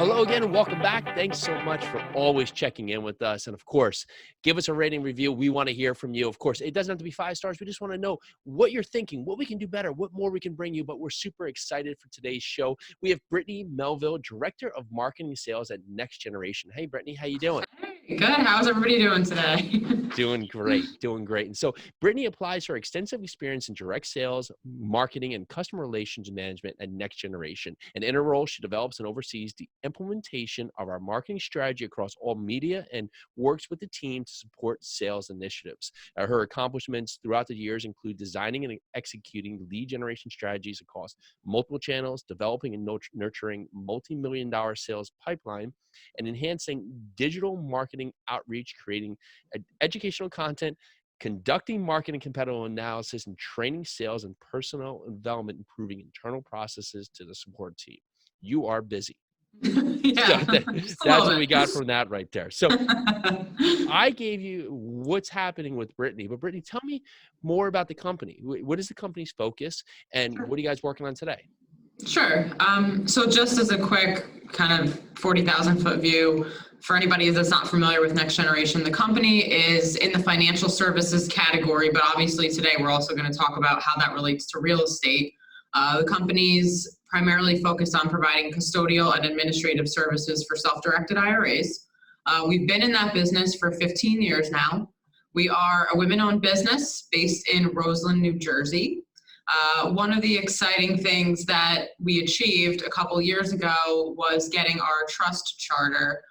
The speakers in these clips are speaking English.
hello again and welcome back. Thanks so much for always checking in with us. And of course, give us a rating review. We want to hear from you. Of course, it doesn't have to be 5 stars. We just want to know what you're thinking, what we can do better, what more we can bring you. But we're super excited for today's show. We have Brittany Melville, Director of Marketing Sales at Next Generation. Hey, Brittany, how you doing? Hey, good. How's everybody doing today? Doing great. And so Brittany applies her extensive experience in direct sales, marketing, and customer relations management at Next Generation. And in her role, she develops and oversees the implementation of our marketing strategy across all media and works with the team to support sales initiatives. Her accomplishments throughout the years include designing and executing lead generation strategies across multiple channels, developing and nurturing multi-million-dollar sales pipeline, and enhancing digital marketing outreach, creating educational content, conducting marketing competitive analysis, and training sales and personnel development, improving internal processes to the support team. You are busy. Yeah, So that's what we got from that right there. So I gave you what's happening with Brittany, but Brittany, tell me more about the company. What is the company's focus and what are you guys working on today? Sure. So just as a quick kind of 40,000 foot view, for anybody that's not familiar with Next Generation, the company is in the financial services category, but obviously today we're also going to talk about how that relates to real estate. The company's primarily focused on providing custodial and administrative services for self-directed IRAs. We've been in that business for 15 years now. We are a women-owned business based in Roseland, New Jersey. One of the exciting things that we achieved a couple years ago was getting our trust charter,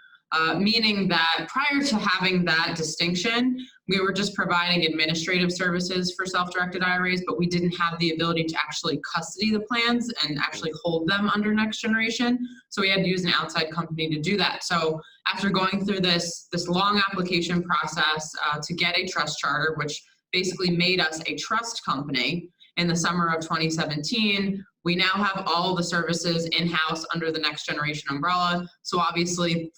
meaning that prior to having that distinction, we were just providing administrative services for self-directed IRAs, but we didn't have the ability to actually custody the plans and actually hold them under Next Generation. So we had to use an outside company to do that. So after going through this long application process to get a trust charter, which basically made us a trust company, in the summer of 2017, we now have all the services in-house under the Next Generation umbrella. So obviously,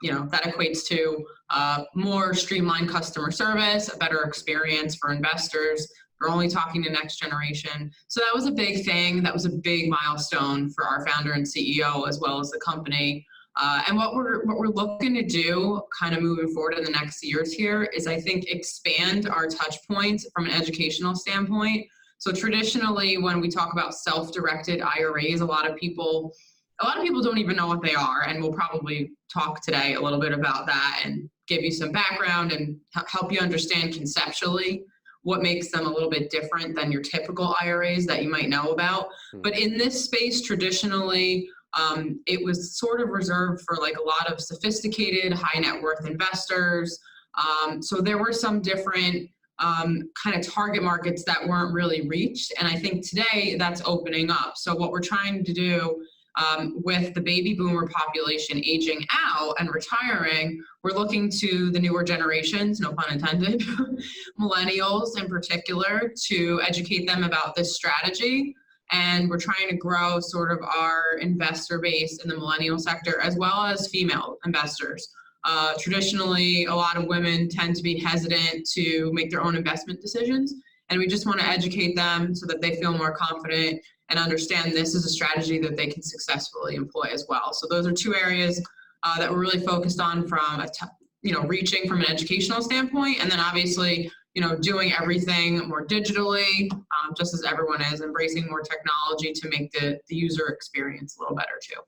that equates to more streamlined customer service, a better experience for investors. We're only talking to Next Generation. So that was a big thing. That was a big milestone for our founder and CEO, as well as the company. And what we're looking to do kind of moving forward in the next years here is, I think, expand our touch points from an educational standpoint. So traditionally, when we talk about self-directed IRAs, a lot of people don't even know what they are, and we'll probably talk today a little bit about that and give you some background and help you understand conceptually what makes them a little bit different than your typical IRAs that you might know about. But in this space, traditionally, it was sort of reserved for like a lot of sophisticated, high net worth investors. So there were some different kind of target markets that weren't really reached. And I think today that's opening up. So what we're trying to do with the baby boomer population aging out and retiring, we're looking to the newer generations, no pun intended, millennials in particular, to educate them about this strategy. And we're trying to grow sort of our investor base in the millennial sector, as well as female investors. Traditionally, a lot of women tend to be hesitant to make their own investment decisions, and we just want to educate them so that they feel more confident and understand this is a strategy that they can successfully employ as well. So those are two areas that we're really focused on from reaching from an educational standpoint, and then obviously doing everything more digitally, just as everyone is embracing more technology to make the user experience a little better too.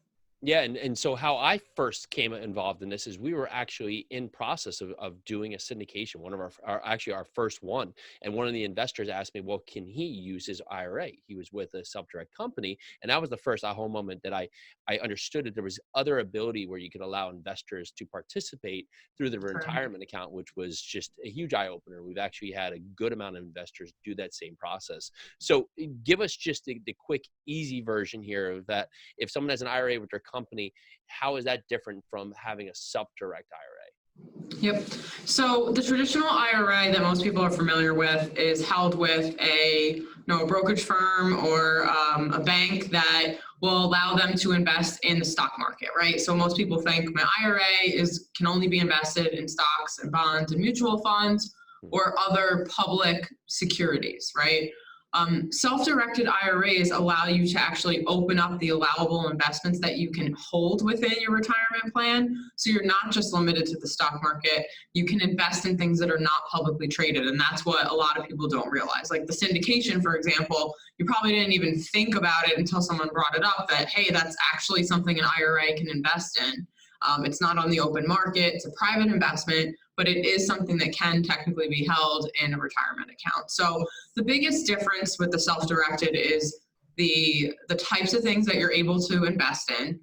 Yeah, and so how I first came involved in this is we were actually in process of doing a syndication, one of our first one. And one of the investors asked me, well, can he use his IRA? He was with a self-direct company. And that was the first aha moment that I understood that there was other ability where you could allow investors to participate through the retirement account, which was just a huge eye opener. We've actually had a good amount of investors do that same process. So give us just the quick, easy version here of that. If someone has an IRA with their company, how is that different from having a self-direct IRA? Yep. So the traditional IRA that most people are familiar with is held with a brokerage firm or a bank that will allow them to invest in the stock market, right? So most people think my IRA can only be invested in stocks and bonds and mutual funds or other public securities, right? Self-directed IRAs allow you to actually open up the allowable investments that you can hold within your retirement plan. So you're not just limited to the stock market. You can invest in things that are not publicly traded. And that's what a lot of people don't realize. Like the syndication, for example, you probably didn't even think about it until someone brought it up that, hey, that's actually something an IRA can invest in. It's not on the open market, it's a private investment, but it is something that can technically be held in a retirement account. So the biggest difference with the self-directed is the types of things that you're able to invest in,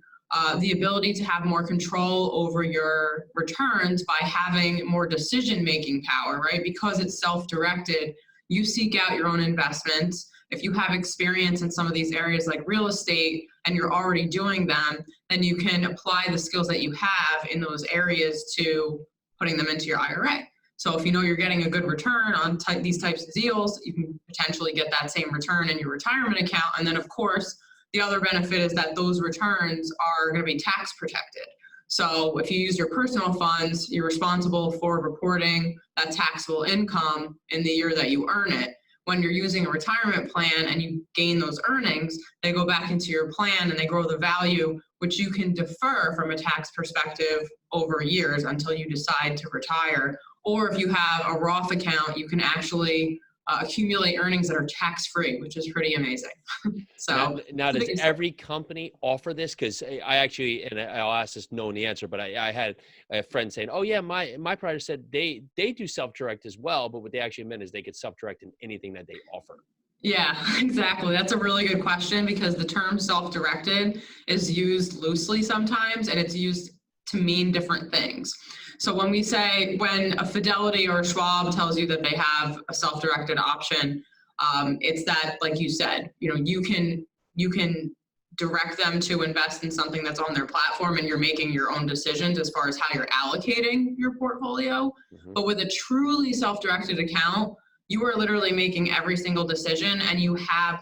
the ability to have more control over your returns by having more decision-making power, right? Because it's self-directed, you seek out your own investments. If you have experience in some of these areas like real estate and you're already doing them, then you can apply the skills that you have in those areas to putting them into your IRA. So if you know you're getting a good return on these types of deals, you can potentially get that same return in your retirement account. And then of course, the other benefit is that those returns are going to be tax protected. So if you use your personal funds, you're responsible for reporting that taxable income in the year that you earn it. When you're using a retirement plan and you gain those earnings, they go back into your plan and they grow the value, which you can defer from a tax perspective over years until you decide to retire. Or if you have a Roth account, you can actually accumulate earnings that are tax-free, which is pretty amazing. So now does every company offer this? Because I actually, and I'll ask this knowing the answer, but I had a friend saying, oh yeah, my provider said they do self-direct as well, but what they actually meant is they could self-direct in anything that they offer. Yeah, exactly. That's a really good question because the term self-directed is used loosely sometimes and it's used to mean different things. So when a Fidelity or a Schwab tells you that they have a self-directed option, it's that, like you said, you can direct them to invest in something that's on their platform and you're making your own decisions as far as how you're allocating your portfolio. Mm-hmm. But with a truly self-directed account, you are literally making every single decision and you have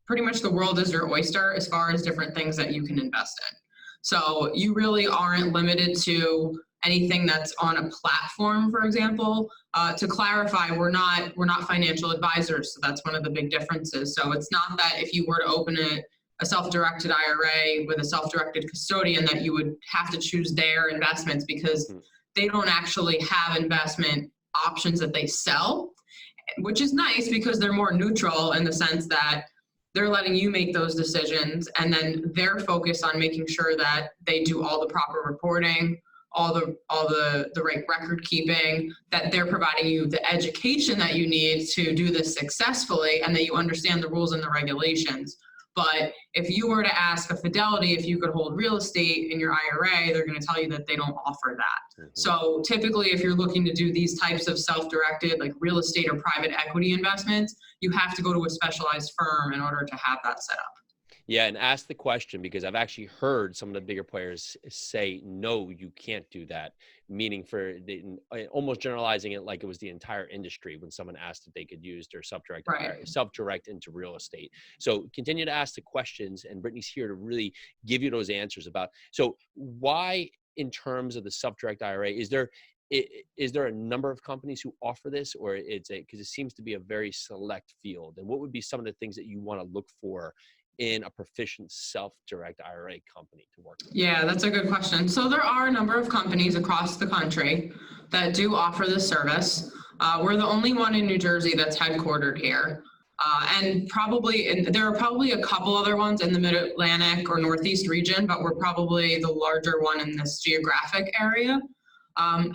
pretty much the world is your oyster as far as different things that you can invest in. So you really aren't limited to anything that's on a platform, for example. To clarify, we're not financial advisors, so that's one of the big differences. So it's not that if you were to open a self-directed IRA with a self-directed custodian that you would have to choose their investments because they don't actually have investment options that they sell, which is nice because they're more neutral in the sense that they're letting you make those decisions and then they're focused on making sure that they do all the proper reporting, all the right record keeping, that they're providing you the education that you need to do this successfully and that you understand the rules and the regulations. But if you were to ask a Fidelity if you could hold real estate in your IRA, they're going to tell you that they don't offer that. Mm-hmm. So typically, if you're looking to do these types of self-directed, like real estate or private equity investments, you have to go to a specialized firm in order to have that set up. Yeah, and ask the question because I've actually heard some of the bigger players say, no, you can't do that, meaning almost generalizing it like it was the entire industry when someone asked if they could use their self-direct into real estate. So continue to ask the questions, and Brittany's here to really give you those answers about, so why in terms of the self-direct IRA, is there a number of companies who offer this, or because it seems to be a very select field? And what would be some of the things that you want to look for in a proficient self-direct IRA company to work with? Yeah, that's a good question. So there are a number of companies across the country that do offer this service. We're the only one in New Jersey that's headquartered here. And there are probably a couple other ones in the Mid-Atlantic or Northeast region, but we're probably the larger one in this geographic area.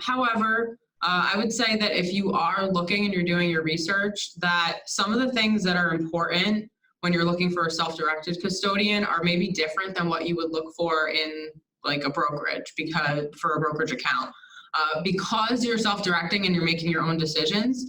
However, I would say that if you are looking and you're doing your research, that some of the things that are important when you're looking for a self-directed custodian are maybe different than what you would look for in like a brokerage, for a brokerage account. Because you're self-directing and you're making your own decisions,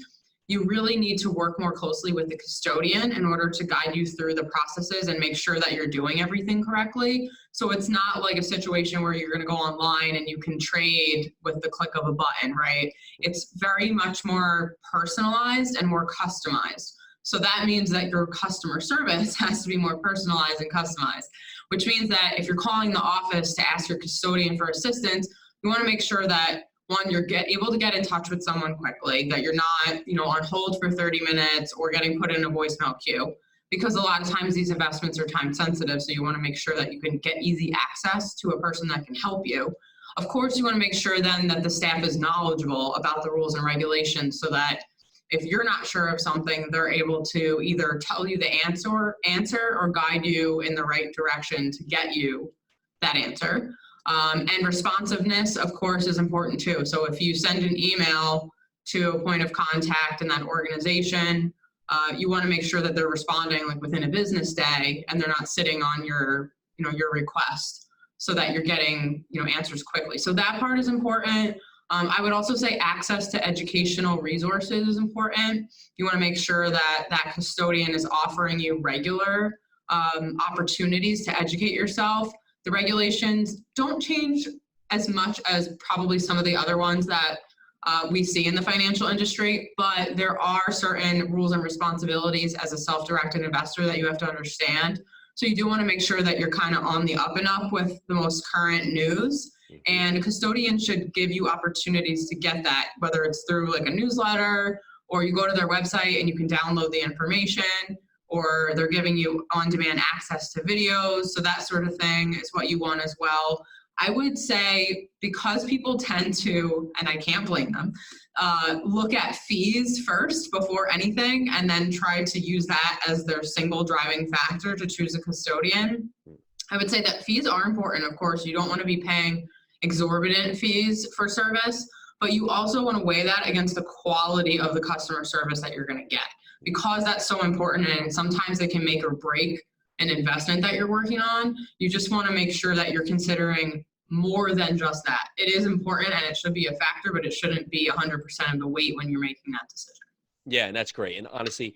you really need to work more closely with the custodian in order to guide you through the processes and make sure that you're doing everything correctly. So it's not like a situation where you're going to go online and you can trade with the click of a button, right? It's very much more personalized and more customized. So that means that your customer service has to be more personalized and customized, which means that if you're calling the office to ask your custodian for assistance, you want to make sure that one, you're able to get in touch with someone quickly, that you're not, on hold for 30 minutes or getting put in a voicemail queue. Because a lot of times these investments are time sensitive, so you want to make sure that you can get easy access to a person that can help you. Of course, you want to make sure then that the staff is knowledgeable about the rules and regulations, so that if you're not sure of something, they're able to either tell you the answer or guide you in the right direction to get you that answer. And responsiveness, of course, is important too. So if you send an email to a point of contact in that organization, you want to make sure that they're responding like within a business day, and they're not sitting on your request, so that you're getting, answers quickly. So that part is important. I would also say access to educational resources is important. You want to make sure that that custodian is offering you regular opportunities to educate yourself. The regulations don't change as much as probably some of the other ones that we see in the financial industry, but there are certain rules and responsibilities as a self-directed investor that you have to understand. So you do want to make sure that you're kind of on the up and up with the most current news. And a custodian should give you opportunities to get that, whether it's through like a newsletter, or you go to their website and you can download the information, or they're giving you on-demand access to videos. So that sort of thing is what you want as well. I would say, because people tend to, and I can't blame them, look at fees first before anything, and then try to use that as their single driving factor to choose a custodian. I would say that fees are important. Of course, you don't want to be paying exorbitant fees for service, but you also want to weigh that against the quality of the customer service that you're going to get, because that's so important, and sometimes it can make or break an investment that you're working on. You just want to make sure that you're considering more than just that. It is important and it should be a factor, but it shouldn't be 100% of the weight when you're making that decision. Yeah, and that's great. And honestly,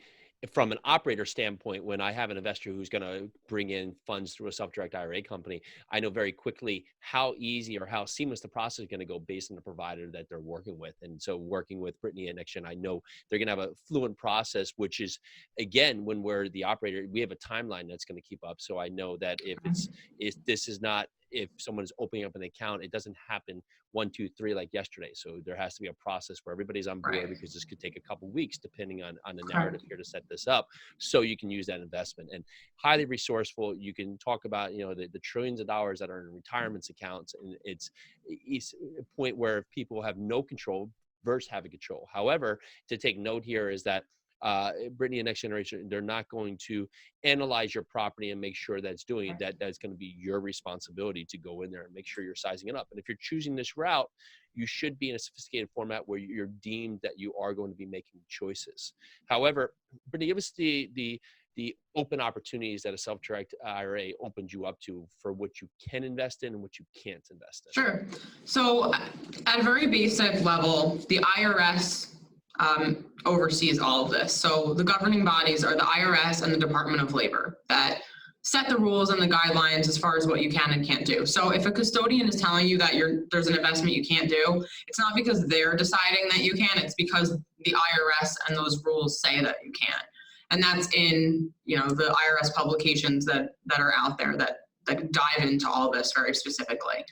from an operator standpoint, when I have an investor who's going to bring in funds through a self-direct IRA company, I know very quickly how easy or how seamless the process is going to go based on the provider that they're working with. And so working with Brittany and Next Gen, I know they're going to have a fluent process, which is, again, when we're the operator, we have a timeline that's going to keep up. So I know that if someone is opening up an account, it doesn't happen 1, 2, 3 like yesterday. So there has to be a process where everybody's on board, Right. because this could take a couple weeks depending on the narrative here to set this up, so you can use that investment. And highly resourceful. You can talk about the trillions of dollars that are in retirements accounts, and it's a point where people have no control versus having control. However, to take note here is that Brittany and Next Generation, they're not going to analyze your property and make sure that's doing it. That's going to be your responsibility to go in there and make sure you're sizing it up. And if you're choosing this route, you should be in a sophisticated format where you're deemed that you are going to be making choices. However, Brittany, give us the open opportunities that a self-direct IRA opens you up to for what you can invest in and what you can't invest in. Sure. So at a very basic level, the IRS oversees all of this. So the governing bodies are the IRS and the Department of Labor that set the rules and the guidelines as far as what you can and can't do. So if a custodian is telling you that there's an investment you can't do, it's not because they're deciding that you can, it's because the IRS and those rules say that you can. And that's in, the IRS publications that are out there that dive into all this very specifically.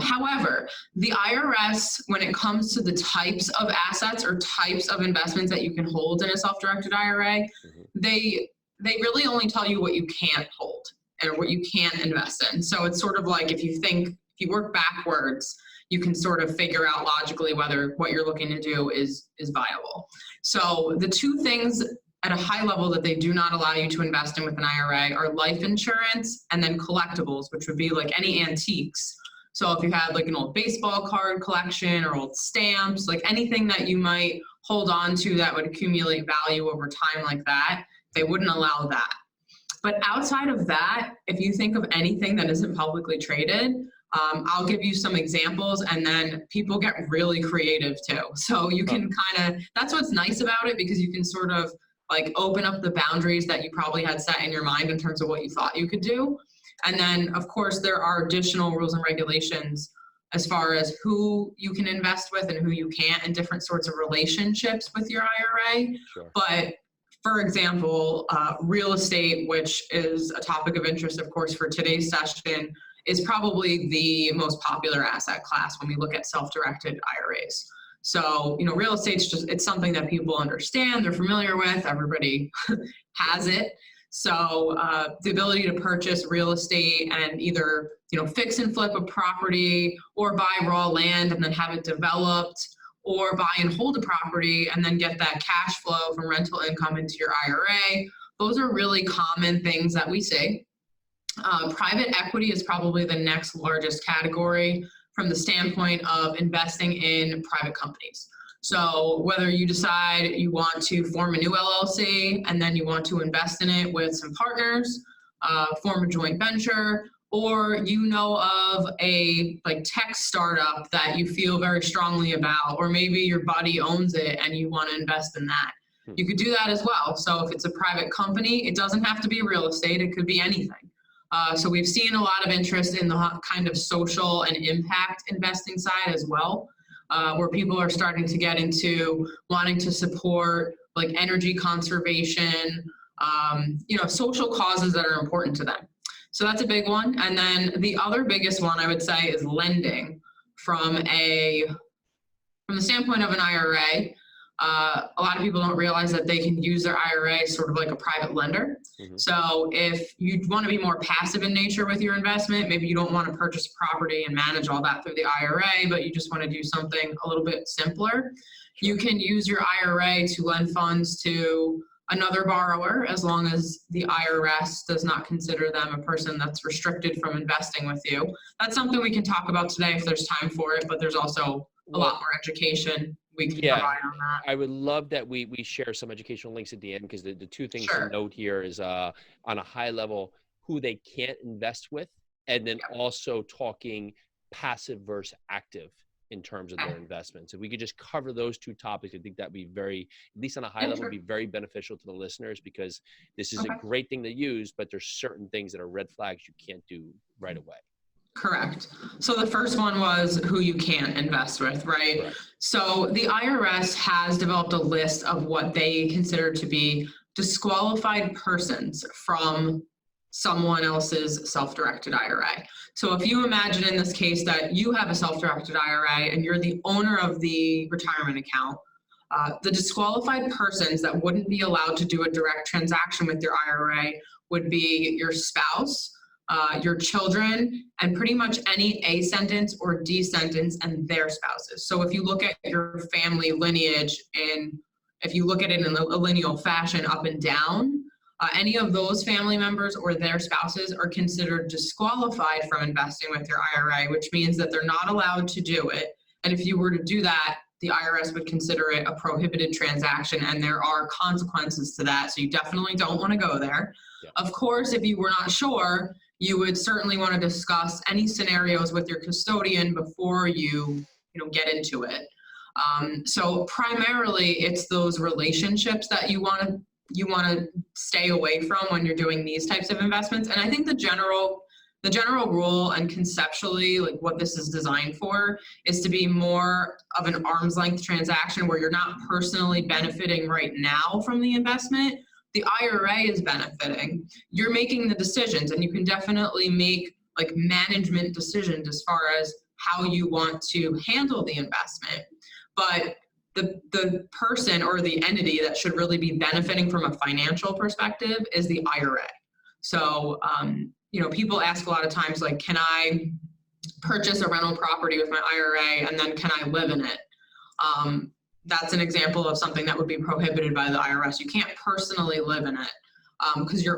However, the IRS, when it comes to the types of assets or types of investments that you can hold in a self-directed IRA, they really only tell you what you can't hold or what you can't invest in. So it's sort of like if you work backwards, you can sort of figure out logically whether what you're looking to do is viable. So the two things at a high level that they do not allow you to invest in with an IRA are life insurance and then collectibles, which would be like any antiques. So if you had like an old baseball card collection or old stamps, like anything that you might hold on to that would accumulate value over time like that, they wouldn't allow that. But outside of that, if you think of anything that isn't publicly traded, I'll give you some examples, and then people get really creative too. So you can that's what's nice about it, because you can sort of like open up the boundaries that you probably had set in your mind in terms of what you thought you could do. And then, of course, there are additional rules and regulations as far as who you can invest with and who you can't, and different sorts of relationships with your IRA. Sure. But for example, real estate, which is a topic of interest, of course, for today's session, is probably the most popular asset class when we look at self-directed IRAs. So, real estate's it's something that people understand, they're familiar with, everybody has it. So the ability to purchase real estate and either, fix and flip a property, or buy raw land and then have it developed, or buy and hold a property and then get that cash flow from rental income into your IRA. Those are really common things that we see. Private equity is probably the next largest category from the standpoint of investing in private companies. So whether you decide you want to form a new LLC and then you want to invest in it with some partners, form a joint venture, or of a tech startup that you feel very strongly about, or maybe your buddy owns it and you want to invest in that. You could do that as well. So if it's a private company, it doesn't have to be real estate, it could be anything. So we've seen a lot of interest in the kind of social and impact investing side as well, where people are starting to get into wanting to support energy conservation, social causes that are important to them. So that's a big one. And then the other biggest one I would say is lending from the standpoint of an IRA. A lot of people don't realize that they can use their IRA sort of like a private lender. Mm-hmm. So if you want to be more passive in nature with your investment, maybe you don't want to purchase a property and manage all that through the IRA, but you just want to do something a little bit simpler. You can use your IRA to lend funds to another borrower, as long as the IRS does not consider them a person that's restricted from investing with you. That's something we can talk about today if there's time for it, but there's also a lot more education we can provide on that. I would love that we share some educational links at the end, because the two things to note here is on a high level, who they can't invest with, and then also talking passive versus active in terms of their investments. If we could just cover those two topics, I think that'd be very, at least on a high level, be very beneficial to the listeners, because this is a great thing to use, but there's certain things that are red flags you can't do right away. Correct. So the first one was who you can't invest with, right? So the IRS has developed a list of what they consider to be disqualified persons from someone else's self-directed IRA. So if you imagine in this case that you have a self-directed IRA and you're the owner of the retirement account, the disqualified persons that wouldn't be allowed to do a direct transaction with your IRA would be your spouse, your children, and pretty much any ascendants or descendants and their spouses. So if you look at your family lineage, and if you look at it in a lineal fashion up and down, any of those family members or their spouses are considered disqualified from investing with your IRA, which means that they're not allowed to do it. And if you were to do that, the IRS would consider it a prohibited transaction, and there are consequences to that. So you definitely don't want to go there. Yeah. Of course, if you were not sure, you would certainly want to discuss any scenarios with your custodian before you get into it. So primarily, it's those relationships that you want to stay away from when you're doing these types of investments. And I think the general rule and conceptually, what this is designed for, is to be more of an arm's length transaction where you're not personally benefiting right now from the investment. The IRA is benefiting. You're making the decisions, and you can definitely make management decisions as far as how you want to handle the investment. But the person or the entity that should really be benefiting from a financial perspective is the IRA. So, people ask a lot of times, can I purchase a rental property with my IRA and then can I live in it? That's an example of something that would be prohibited by the IRS. You can't personally live in it because you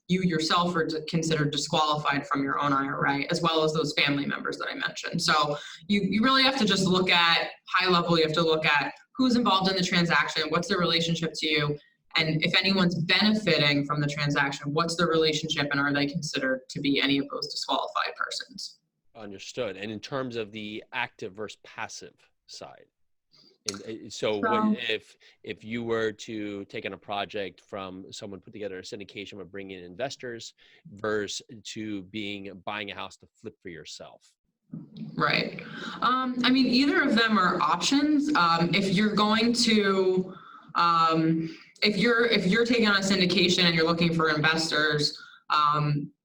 yourself are considered disqualified from your own IRA, as well as those family members that I mentioned. So you really have to just look at high level. You have to look at who's involved in the transaction, what's their relationship to you, and if anyone's benefiting from the transaction, what's their relationship, and are they considered to be any of those disqualified persons? Understood. And in terms of the active versus passive side, if you were to take on a project from someone, put together a syndication of bringing in investors versus to buying a house to flip for yourself. Right. Either of them are options. If you're going to, if you're taking on a syndication and you're looking for investors,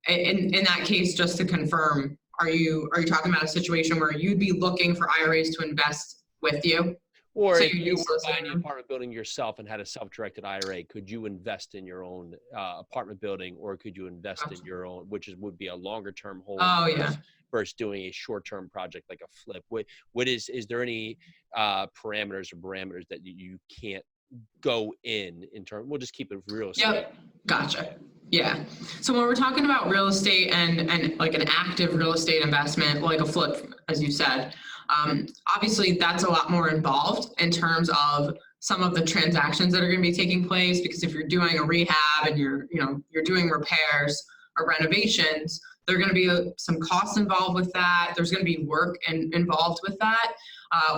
in that case, just to confirm, are you talking about a situation where you'd be looking for IRAs to invest with you? Or So if you'd you be were buying soliciting the them? apartment building yourself and had a self-directed IRA, could you invest in your own apartment building, or could you invest in Gotcha. your own, which would be a longer term hold Oh, yeah. versus doing a short-term project like a flip? What is there any parameters or parameters that you can't go in terms? We'll just keep it real estate. Yep. Gotcha. Yeah. So when we're talking about real estate and like an active real estate investment, like a flip, as you said, obviously that's a lot more involved in terms of some of the transactions that are going to be taking place. Because if you're doing a rehab and you're doing repairs or renovations, there are going to be some costs involved with that. There's going to be work involved with that.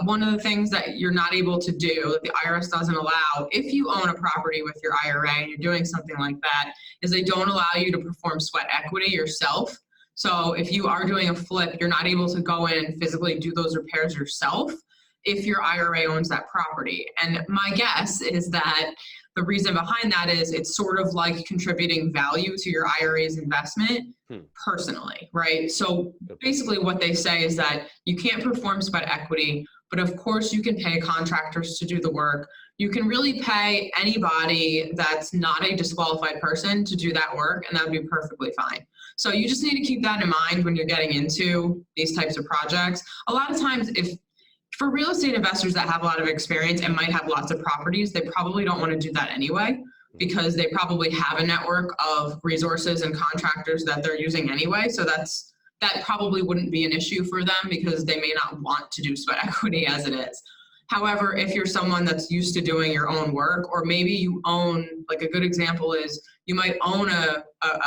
One of the things that you're not able to do, that the IRS doesn't allow, if you own a property with your IRA and you're doing something like that, is they don't allow you to perform sweat equity yourself. So if you are doing a flip, you're not able to go in and physically do those repairs yourself if your IRA owns that property. And my guess is that the reason behind that is it's sort of like contributing value to your IRA's investment personally, right? So basically what they say is that you can't perform sweat equity, but of course you can pay contractors to do the work. You can really pay anybody that's not a disqualified person to do that work, and that would be perfectly fine. So you just need to keep that in mind when you're getting into these types of projects. A lot of times, if for real estate investors that have a lot of experience and might have lots of properties, they probably don't want to do that anyway, because they probably have a network of resources and contractors that they're using anyway. So that probably wouldn't be an issue for them, because they may not want to do sweat equity as it is. However, if you're someone that's used to doing your own work, or maybe you own, like a good example is you might own a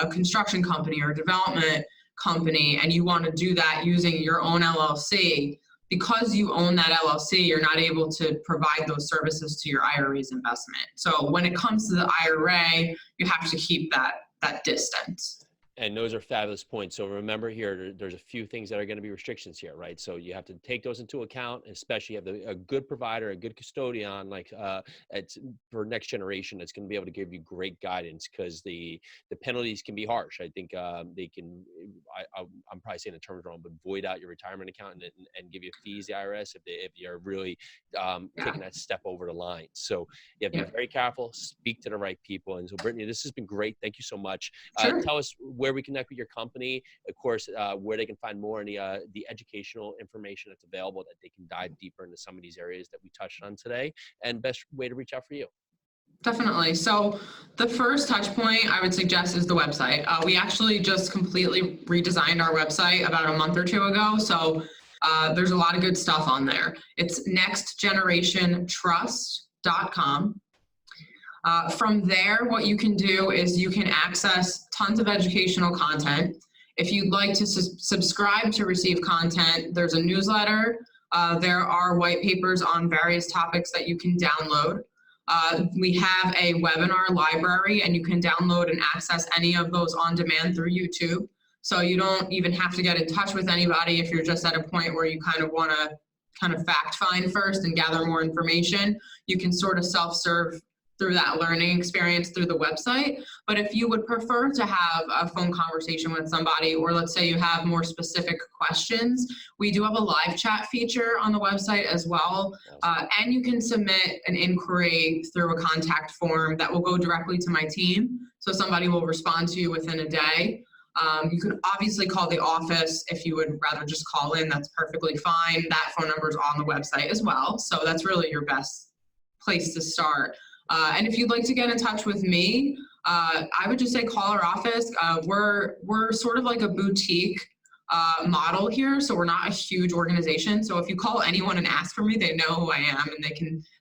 construction company or a development company, and you want to do that using your own LLC, because you own that LLC, you're not able to provide those services to your IRA's investment. So when it comes to the IRA, you have to keep that distance. And those are fabulous points. So remember here, there's a few things that are going to be restrictions here, right? So you have to take those into account, especially have a good provider, a good custodian, like it's for Next Generation, it's going to be able to give you great guidance, because the penalties can be harsh. I think they can, I'm probably saying the terms wrong, but void out your retirement account and give you fees, the IRS, if you're really taking that step over the line. So you have to be very careful, speak to the right people. And so Brittany, this has been great. Thank you so much. Sure. Tell us where we connect with your company, of course, where they can find more in the educational information that's available, that they can dive deeper into some of these areas that we touched on today, and best way to reach out for you. Definitely. So the first touch point I would suggest is the website. We actually just completely redesigned our website about a month or two ago. So there's a lot of good stuff on there. It's nextgenerationtrust.com. From there, what you can do is you can access tons of educational content. If you'd like to subscribe to receive content, there's a newsletter. There are white papers on various topics that you can download. We have a webinar library, and you can download and access any of those on demand through YouTube. So you don't even have to get in touch with anybody if you're just at a point where you kind of want to fact find first and gather more information. You can sort of self-serve through that learning experience through the website. But if you would prefer to have a phone conversation with somebody, or let's say you have more specific questions, we do have a live chat feature on the website as well. And you can submit an inquiry through a contact form that will go directly to my team. So somebody will respond to you within a day. You could obviously call the office if you would rather just call in. That's perfectly fine. That phone number is on the website as well. So that's really your best place to start. And if you'd like to get in touch with me, I would just say call our office. We're sort of like a boutique model here, so we're not a huge organization. So if you call anyone and ask for me, they know who I am, and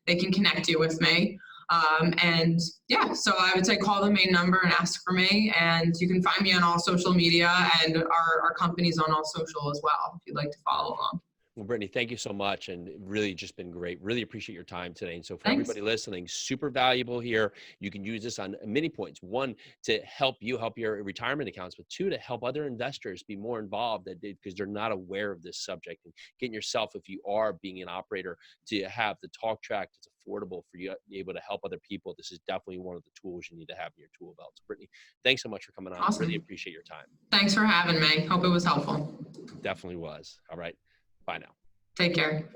they can connect you with me. And yeah, so I would say call the main number and ask for me, and you can find me on all social media, and our company's on all social as well if you'd like to follow along. Well, Brittany, thank you so much. And it really just been great. Really appreciate your time today. And so for Thanks. everybody listening, super valuable here. You can use this on many points. One, to help you help your retirement accounts, but two, to help other investors be more involved because they're not aware of this subject, and getting yourself, if you are being an operator, to have the talk track that's affordable for you, be able to help other people. This is definitely one of the tools you need to have in your tool belt. So Brittany, thanks so much for coming on. Really Awesome. appreciate your time. Thanks for having me. Hope it was helpful. Definitely was. All right. Bye now. Take care.